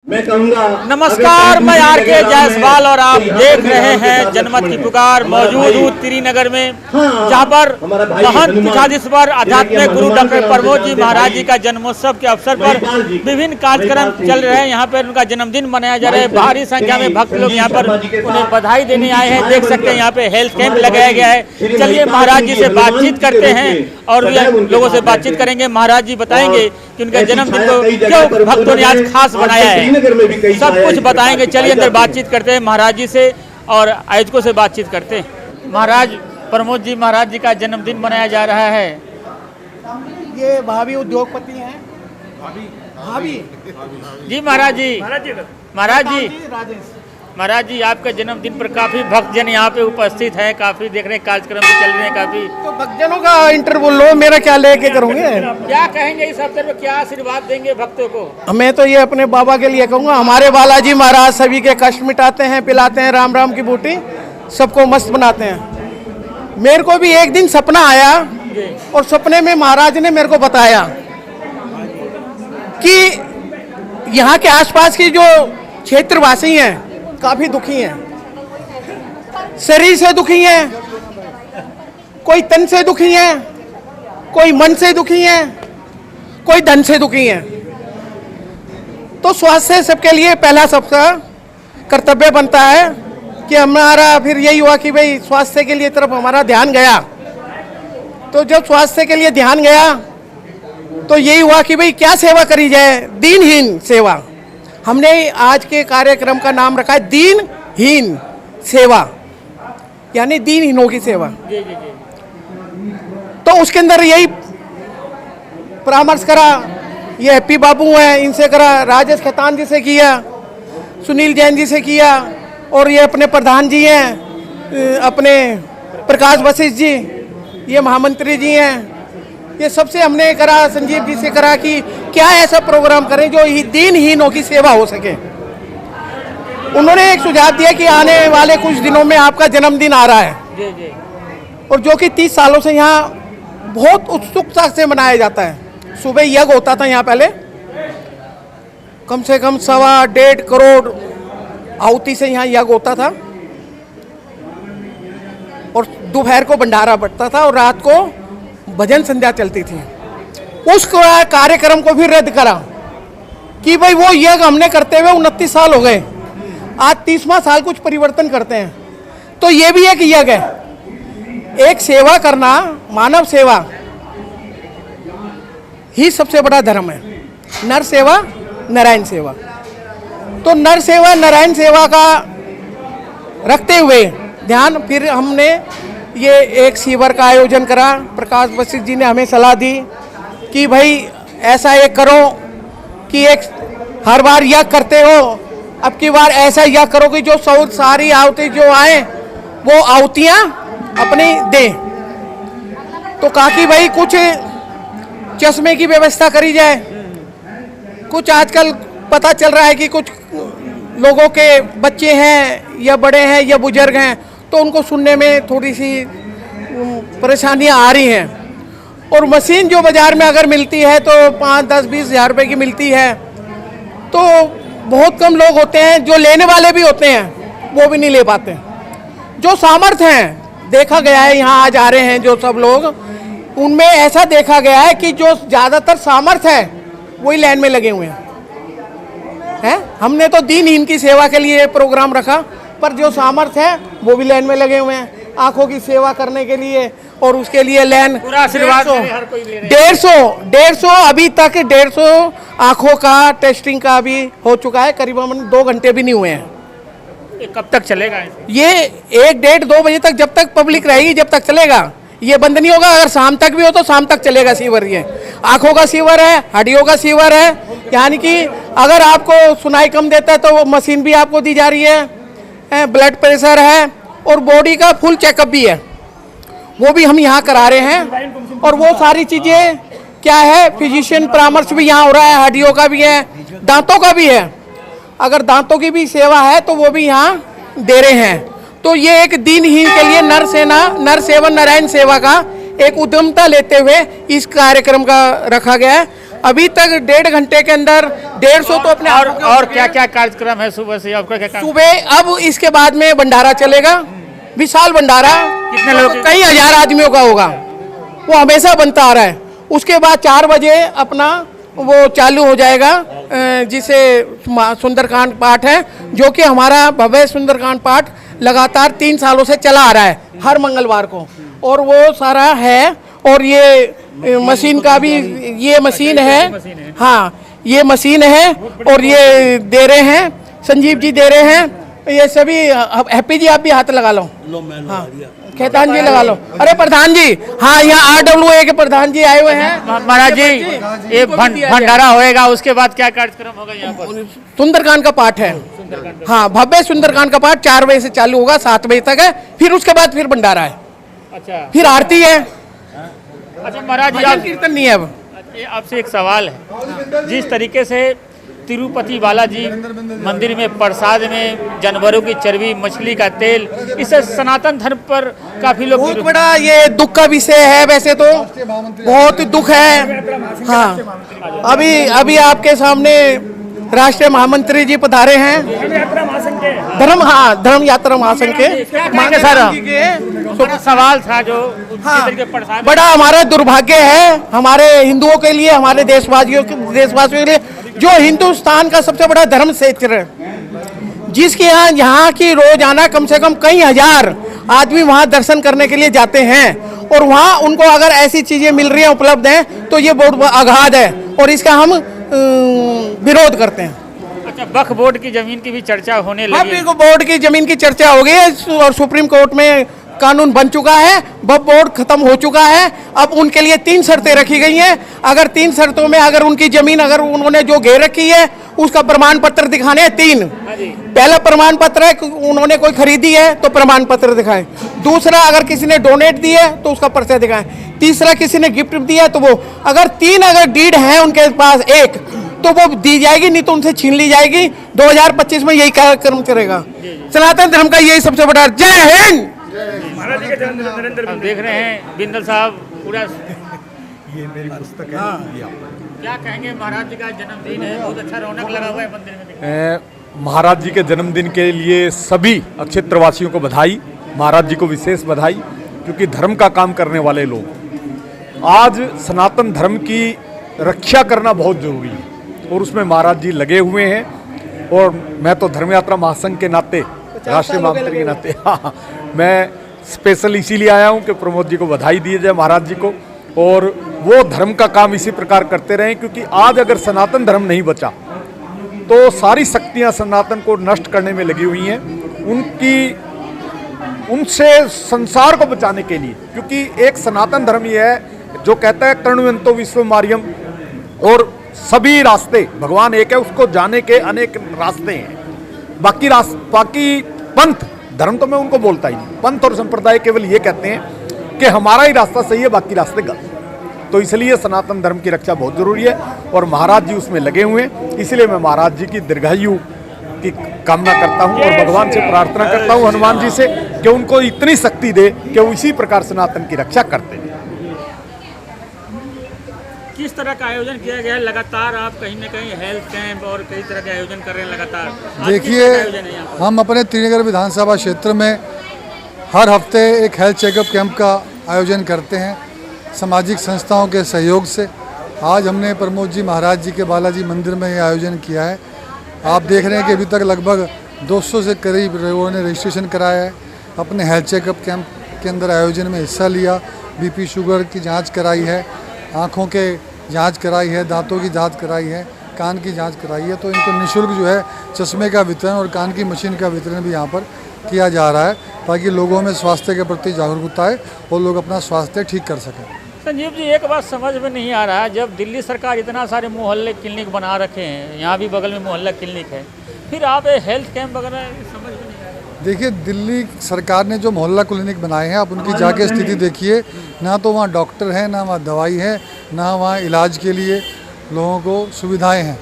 मैं कहूँगा नमस्कार, मैं आर के जायसवाल और आप देख रहे हैं जनमत की पुकार। मौजूद हूँ त्रिनगर में, जहाँ पर महंत पीठाधीश्वर आध्यात्मिक गुरु डॉक्टर प्रमोद जी महाराज जी का जन्मोत्सव के अवसर पर विभिन्न कार्यक्रम चल रहे हैं। यहाँ पर उनका जन्मदिन मनाया जा रहा है। भारी संख्या में भक्त लोग यहाँ पर उन्हें बधाई देने आए हैं। देख सकते हैं यहाँ पे हेल्थ कैंप लगाया गया है। चलिए महाराज जी से बातचीत करते हैं और लोगों से बातचीत करेंगे। महाराज जी बताएंगे कि उनका जन्मदिन को क्यों भक्तों ने आज खास बनाया है, सब कुछ बताएंगे। चलिए अंदर बातचीत करते हैं महाराज जी से और आयोजकों से बातचीत करते हैं। महाराज प्रमोद जी महाराज जी का जन्मदिन मनाया जा रहा है। ये भाभी उद्योगपति हैं। भाभी जी महाराज जी महाराज जी आपके जन्मदिन पर काफी भक्तजन यहाँ पे उपस्थित हैं, काफी देख रहे हैं, कार्यक्रम भी चल रहे हैं काफी। तो भक्तजनों का इंटरव्यू लो, मेरा क्या लेके करूँगे? क्या कहेंगे इस अवसर पर, क्या आशीर्वाद देंगे भक्तों को? मैं तो ये अपने बाबा के लिए कहूँगा, हमारे बालाजी महाराज सभी के कष्ट मिटाते हैं, पिलाते हैं राम राम की बूटी, सबको मस्त बनाते हैं। मेरे को भी एक दिन सपना आया और सपने में महाराज ने मेरे को बताया कि यहाँ के आसपास की जो क्षेत्रवासी हैं काफी दुखी हैं, शरीर से दुखी हैं, कोई तन से दुखी हैं, कोई मन से दुखी हैं, कोई धन से दुखी हैं। तो स्वास्थ्य सबके लिए पहला सबका कर्तव्य बनता है कि हमारा फिर यही हुआ कि भाई स्वास्थ्य के लिए तरफ हमारा ध्यान गया। तो जब स्वास्थ्य के लिए ध्यान गया तो यही हुआ कि भाई क्या सेवा करी जाए, दीनहीन सेवा। हमने आज के कार्यक्रम का नाम रखा है दीनहीन सेवा, यानी दीनहीनों की सेवा। तो उसके अंदर यही परामर्श करा, ये हैप्पी बाबू हैं इनसे करा, राजेश खेतान जी से किया, सुनील जैन जी से किया, और ये अपने प्रधान जी हैं अपने प्रकाश वशिष्ठ जी, ये महामंत्री जी हैं, ये सबसे हमने करा, संजीव जी से करा कि क्या ऐसा प्रोग्राम करें जो दीनहीनों की सेवा हो सके। उन्होंने एक सुझाव दिया कि आने वाले कुछ दिनों में आपका जन्मदिन आ रहा है और जो कि 30 सालों से यहाँ बहुत उत्सुकता से मनाया जाता है। सुबह यज्ञ होता था यहाँ पहले, कम से कम 1.25 करोड़ आहुति से यहाँ यज्ञ होता था, और दोपहर को भंडारा बढ़ता था और रात को भजन संध्या चलती थी। उस कार्यक्रम को भी रद्द करा कि भाई वो यज्ञ हमने करते हुए 29 साल हो गए, आज 30वां साल कुछ परिवर्तन करते हैं। तो ये भी एक यज्ञ है, एक सेवा करना, मानव सेवा ही सबसे बड़ा धर्म है। नर सेवा नारायण सेवा। तो नर सेवा नारायण सेवा का रखते हुए ध्यान, फिर हमने ये एक शिविर का आयोजन करा। प्रकाश वशिष्ठ जी ने हमें सलाह दी कि भाई ऐसा एक करो कि एक हर बार यज्ञ करते हो, अब की बार ऐसा यज्ञ करो कि जो सारी आहुति जो आए वो आहुतियाँ अपनी दें। तो कहा कि भाई कुछ चश्मे की व्यवस्था करी जाए। कुछ आजकल पता चल रहा है कि कुछ लोगों के बच्चे हैं या बड़े हैं या बुजुर्ग हैं, तो उनको सुनने में थोड़ी सी परेशानियां आ रही हैं। और मशीन जो बाज़ार में अगर मिलती है तो 5, 10, 20 हज़ार रुपये की मिलती है, तो बहुत कम लोग होते हैं, जो लेने वाले भी होते हैं वो भी नहीं ले पाते। जो सामर्थ्य हैं, देखा गया है यहाँ आज आ रहे हैं जो सब लोग, उनमें ऐसा देखा गया है कि जो ज़्यादातर सामर्थ्य है वही लाइन में लगे हुए हैं। हमने तो दीनहीन की सेवा के लिए प्रोग्राम रखा, पर जो सामर्थ्य है वो भी लाइन में लगे हुए हैं आंखों की सेवा करने के लिए, और उसके लिए लाइन पूरा आशीर्वाद 150 अभी तक 150 आंखों का टेस्टिंग का भी हो चुका है। करीबन 2 घंटे भी नहीं हुए हैं। कब तक चलेगा ये? 1, 1:30, 2 बजे तक, जब तक पब्लिक रहेगी जब तक चलेगा, ये बंद नहीं होगा। अगर शाम तक भी हो तो शाम तक चलेगा शिविर। ये आंखों का शिविर है, हड्डियों का शिविर है, यानी कि अगर आपको सुनाई कम देता है तो वो मशीन भी आपको दी जा रही है, ब्लड प्रेशर है, और बॉडी का फुल चेकअप भी है, वो भी हम यहाँ करा रहे हैं। और वो सारी चीज़ें क्या है, फिजिशियन परामर्श भी यहाँ हो रहा है, हड्डियों का भी है, दांतों का भी है। अगर दांतों की भी सेवा है तो वो भी यहाँ दे रहे हैं। तो ये एक दीनहीन के लिए नर सेवा नारायण सेवा का एक उद्यमता लेते हुए इस कार्यक्रम का रखा गया है। अभी तक 1.5 घंटे के अंदर 150 तो अपने और क्या क्या कार्यक्रम है सुबह से आपका? क्या सुबह अब इसके बाद में भंडारा चलेगा, विशाल भंडारा, कितने लोग? कई हजार आदमियों का होगा, वो हमेशा बनता आ रहा है। उसके बाद 4 बजे अपना वो चालू हो जाएगा, जिसे सुंदरकांड पाठ है, जो कि हमारा भव्य सुंदरकांड पाठ लगातार 3 सालों से चला आ रहा है हर मंगलवार को, और वो सारा है। और ये मशीन का भी, ये मशीन है, हाँ ये मशीन है, और ये दे रहे हैं, संजीव जी दे रहे हैं, ये सभी। हैप्पी जी आप भी हाथ लगा लो, हाँ खेतान जी लगा लो। अरे प्रधान जी, हाँ यहाँ RWA के प्रधान जी आए हुए हैं। महाराज जी ये भंडारा होएगा, उसके बाद क्या कार्यक्रम होगा यहाँ पर? सुंदरकांड का पाठ है, हाँ भव्य सुंदरकांड का पाठ 4 बजे से चालू होगा, 7 बजे तक है, फिर उसके बाद फिर भंडारा है। अच्छा, फिर आरती है। अच्छा महाराज जी, भजन कीर्तन नहीं है अब। आपसे एक सवाल है, जिस तरीके से तिरुपति बालाजी मंदिर में प्रसाद में जानवरों की चर्बी, मछली का तेल, इससे सनातन धर्म पर काफी लोग बहुत बड़ा ये दुख का विषय है, वैसे तो बहुत दुख है। हाँ अभी आपके सामने राष्ट्रीय महामंत्री जी पधारे हैं, धर्म यात्रा महासंघ के मांगे सर सवाल था जो हाँ, के प्रसाद बड़ा हमारा दुर्भाग्य है हमारे हिंदुओं के लिए, हमारे देशवासियों के लिए, जो हिंदुस्तान का सबसे बड़ा धर्म क्षेत्र है, जिसके यहाँ की रोजाना कम से कम कई हजार आदमी वहाँ दर्शन करने के लिए जाते हैं, और वहाँ उनको अगर ऐसी चीजें मिल रही हैं, उपलब्ध हैं, तो ये बहुत आघात है, और इसका हम विरोध करते हैं। अच्छा, वक्फ बोर्ड की जमीन की भी चर्चा होने लगी है। वक्फ बोर्ड की जमीन की चर्चा हो गई है, और सुप्रीम कोर्ट में कानून बन चुका है, वक्फ बोर्ड खत्म हो चुका है। अब उनके लिए 3 शर्तें रखी गई हैं। अगर 3 शर्तों में अगर उनकी जमीन अगर उन्होंने जो घेर रखी है, उसका प्रमाण पत्र दिखाने हैं 3। पहला प्रमाण पत्र है उन्होंने कोई खरीदी है तो प्रमाण पत्र दिखाएं। दूसरा, अगर किसी ने डोनेट दी है तो उसका पर्चा दिखाएं। तीसरा, किसी ने गिफ्ट दिया है तो वो, अगर 3 अगर डीड है उनके पास एक, तो वो दी जाएगी, नहीं तो उनसे छीन ली जाएगी। 2025 में यही कार्यक्रम चलेगा। सनातन धर्म का यही सबसे बड़ा। जय हिंद। महाराज जी के जन्मदिन हम देख रहे हैं, बिंदल साहब पूरा ये मेरी पुस्तक है। क्या कहेंगे? महाराज जी का जन्मदिन है, बहुत अच्छा रौनक लगा हुआ है मंदिर में। महाराज जी के जन्मदिन के लिए सभी क्षेत्रवासियों को बधाई, महाराज जी को विशेष बधाई, क्योंकि धर्म का काम करने वाले लोग आज सनातन धर्म की रक्षा करना बहुत जरूरी है, और उसमें महाराज जी लगे हुए हैं। और मैं तो धर्म यात्रा महासंघ के नाते, राष्ट्रीय महामंत्री के नाते हाँ, मैं स्पेशल इसीलिए आया हूँ कि प्रमोद जी को बधाई दी जाए, महाराज जी को, और वो धर्म का काम इसी प्रकार करते रहें, क्योंकि आज अगर सनातन धर्म नहीं बचा तो सारी शक्तियाँ सनातन को नष्ट करने में लगी हुई हैं, उनसे संसार को बचाने के लिए। क्योंकि एक सनातन धर्म ये है जो कहता है कर्णवंतो विश्व मार्यम, और सभी रास्ते भगवान एक है, उसको जाने के अनेक रास्ते हैं। बाकी पंथ धर्म तो मैं उनको बोलता ही नहीं, पंथ और संप्रदाय केवल ये कहते हैं कि हमारा ही रास्ता सही है, बाकी रास्ते गलत। तो इसलिए सनातन धर्म की रक्षा बहुत जरूरी है, और महाराज जी उसमें लगे हुए हैं। इसलिए मैं महाराज जी की दीर्घायु की कामना करता हूं, और भगवान से प्रार्थना करता हूं, हनुमान जी से, कि उनको इतनी शक्ति दे कि वो इसी प्रकार सनातन की रक्षा करते हैं। किस तरह का आयोजन किया गया है? लगातार आप कहीं न कहीं हेल्थ कैंप और कई तरह के आयोजन कर रहे हैं लगातार। देखिए, हम अपने त्रिनगर विधानसभा क्षेत्र में हर हफ्ते एक हेल्थ चेकअप कैंप का आयोजन करते हैं सामाजिक संस्थाओं के सहयोग से। आज हमने प्रमोद जी महाराज जी के बालाजी मंदिर में ये आयोजन किया है। आप देख रहे हैं कि अभी तक लगभग 200 से करीब लोगों ने रजिस्ट्रेशन कराया है, अपने हेल्थ चेकअप कैंप के अंदर आयोजन में हिस्सा लिया। BP शुगर की जाँच कराई है, आँखों के जांच कराई है, दांतों की जांच कराई है, कान की जांच कराई है। तो इनको निःशुल्क जो है चश्मे का वितरण और कान की मशीन का वितरण भी यहाँ पर किया जा रहा है, ताकि लोगों में स्वास्थ्य के प्रति जागरूकता आए और लोग अपना स्वास्थ्य ठीक कर सकें। संजीव जी, एक बात समझ में नहीं आ रहा है, जब दिल्ली सरकार इतना सारे मोहल्ले क्लिनिक बना रखे हैं, यहाँ भी बगल में मोहल्ला क्लिनिक है, फिर आप हेल्थ कैंप वगैरह समझ में नहीं आ रहा। देखिए, दिल्ली सरकार ने जो मोहल्ला क्लिनिक बनाए हैं, आप उनकी जाके स्थिति देखिए, ना तो वहाँ डॉक्टर हैं, ना वहाँ दवाई है, ना वहाँ इलाज के लिए लोगों को सुविधाएं हैं।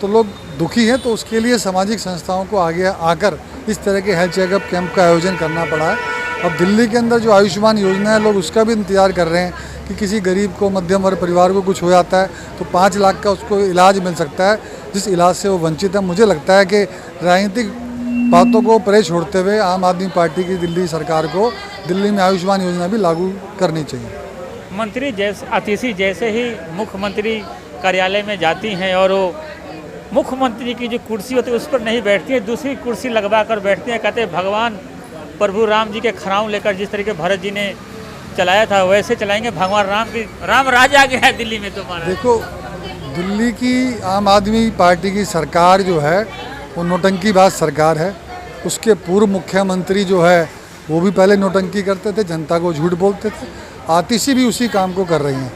तो लोग दुखी हैं, तो उसके लिए सामाजिक संस्थाओं को आगे आकर इस तरह के हेल्थ चेकअप कैंप का आयोजन करना पड़ा है। अब दिल्ली के अंदर जो आयुष्मान योजना है, लोग उसका भी इंतजार कर रहे हैं कि किसी गरीब को, मध्यम वर्ग परिवार को कुछ हो जाता है तो 5 लाख का उसको इलाज मिल सकता है, जिस इलाज से वो वंचित है। मुझे लगता है कि राजनीतिक बातों को परे छोड़ते हुए आम आदमी पार्टी की दिल्ली सरकार को दिल्ली में आयुष्मान योजना भी लागू करनी चाहिए। मंत्री जैसे अतिथि जैसे ही मुख्यमंत्री कार्यालय में जाती हैं और वो मुख्यमंत्री की जो कुर्सी होती है उस पर नहीं बैठती है, दूसरी कुर्सी लगवा कर बैठती हैं। कहते हैं भगवान प्रभु राम जी के खड़ाऊँ लेकर जिस तरीके भरत जी ने चलाया था वैसे चलाएंगे। भगवान राम की राम राज आ गया है दिल्ली में। तो माना देखो, दिल्ली की आम आदमी पार्टी की सरकार जो है वो नौटंकीबाज सरकार है। उसके पूर्व मुख्यमंत्री जो है वो भी पहले नौटंकी करते थे, जनता को झूठ बोलते थे। आतिशी भी उसी काम को कर रही हैं।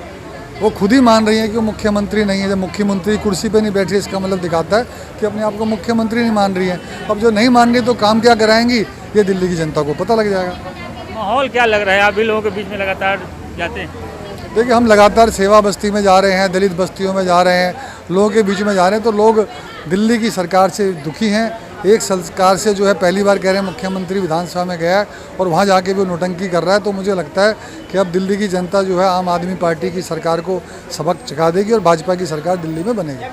वो खुद ही मान रही हैं कि वो मुख्यमंत्री नहीं है। जब मुख्यमंत्री कुर्सी पे नहीं बैठ रही, इसका मतलब दिखाता है कि अपने आप को मुख्यमंत्री नहीं मान रही है। अब जो नहीं मान रही तो काम क्या कराएंगी, ये दिल्ली की जनता को पता लग जाएगा। माहौल क्या लग रहा है? आप भी लोगों के बीच में लगातार जाते हैं। देखिए, हम लगातार सेवा बस्ती में जा रहे हैं, दलित बस्तियों में जा रहे हैं, लोगों के बीच में जा रहे हैं, तो लोग दिल्ली की सरकार से दुखी हैं। एक सरकार से जो है पहली बार कह रहे हैं मुख्यमंत्री विधानसभा में गया है और वहाँ जाके भी वो नौटंकी कर रहा है। तो मुझे लगता है कि अब दिल्ली की जनता जो है आम आदमी पार्टी की सरकार को सबक चखा देगी और भाजपा की सरकार दिल्ली में बनेगी।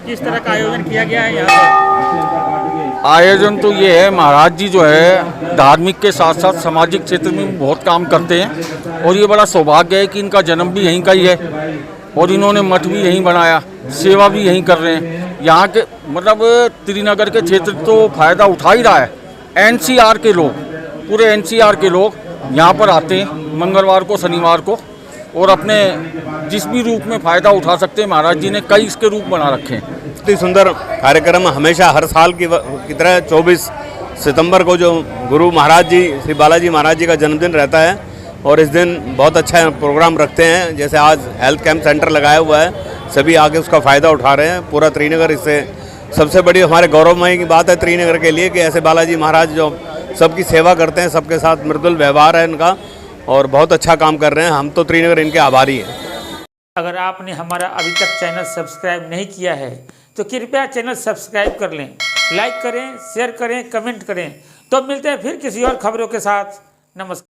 किस तरह का आयोजन किया गया है यहाँ पर? आयोजन तो ये है, महाराज जी जो है धार्मिक के साथ साथ सामाजिक क्षेत्र में बहुत काम करते हैं और ये बड़ा सौभाग्य है कि इनका जन्म भी यहीं का ही है और इन्होंने मठ भी यहीं बनाया, सेवा भी यहीं कर रहे हैं। यहाँ के मतलब त्रिनगर के क्षेत्र तो फ़ायदा उठा ही रहा है। एनसीआर के लोग, पूरे एनसीआर के लोग यहाँ पर आते हैं मंगलवार को, शनिवार को, और अपने जिस भी रूप में फ़ायदा उठा सकते हैं महाराज जी ने कई इसके रूप बना रखे हैं। इतनी सुंदर कार्यक्रम हमेशा हर साल की तरह 24 सितंबर को जो गुरु महाराज जी, श्री बालाजी महाराज जी का जन्मदिन रहता है और इस दिन बहुत अच्छा प्रोग्राम रखते हैं। जैसे आज हेल्थ कैंप सेंटर लगाया हुआ है, सभी आके उसका फ़ायदा उठा रहे हैं। पूरा त्रिनगर इससे सबसे बड़ी हमारे गौरवमय की बात है त्रिनगर के लिए कि ऐसे बालाजी महाराज जो सबकी सेवा करते हैं, सबके साथ मृदुल व्यवहार है इनका और बहुत अच्छा काम कर रहे हैं। हम तो त्रिनगर इनके आभारी हैं। अगर आपने हमारा अभी तक चैनल सब्सक्राइब नहीं किया है तो कृपया चैनल सब्सक्राइब कर लें, लाइक करें, शेयर करें, कमेंट करें। तो मिलते हैं फिर किसी और खबरों के साथ। नमस्कार।